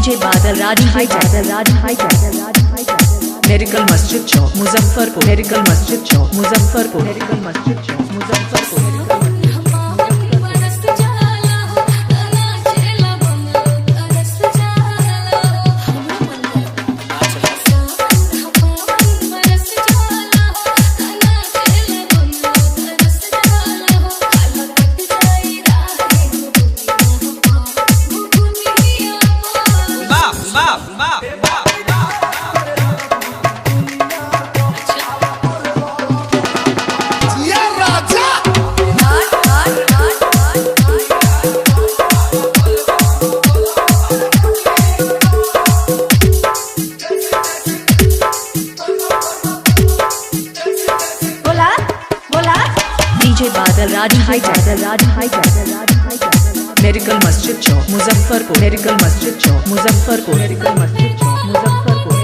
DJ बादल राज medical मस्जिद चौक Muzaffarpur medical मस्जिद चौक Muzaffarpur medical मस्जिद चौक मुजफ्फरपुर बादल राज मेडिकल मस्जिद चौक मुजफ्फरपुर मेडिकल मस्जिद चौक मुजफ्फरपुर मेडिकल मस्जिद चौक मुजफ्फरपुर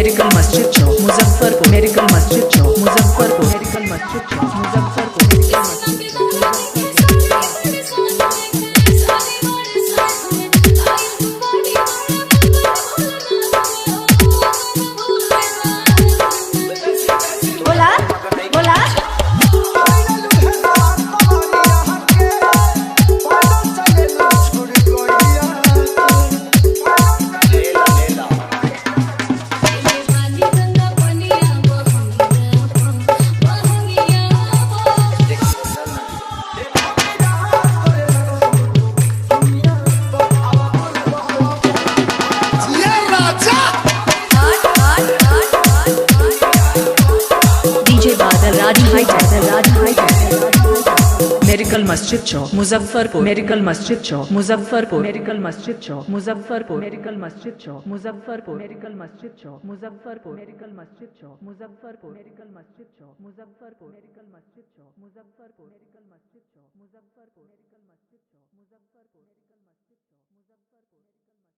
मेडिकल मस्जिद चौक मुजफ्फरपुर मेडिकल मस्जिद चौक मुजफ्फरपुर मेडिकल मस्जिद चौक मुजफ्फरपुर मेडिकल मस्जिद मेडिकल मस्जिद चौक मुजफ्फरपुर मेडिकल मस्जिद चौक मुजफ्फरपुर मेडिकल मस्जिद चौक मुजफ्फरपुर मेडिकल मस्जिद चौक मुजफ्फरपुर मेडिकल मस्जिद चौक मुजफ्फरपुर मेडिकल मस्जिद चौक मुजफ्फरपुर मेडिकल मस्जिद चौक मुजफ्फरपुर मेडिकल मस्जिद चौक मुजफ्फरपुर मेडिकल मस्जिद चौक मुजफ्फरपुर मेडिकल मस्जिद चौक मुजफ्फरपुर मेडिकल मस्जिद चौक मुजफ्फरपुर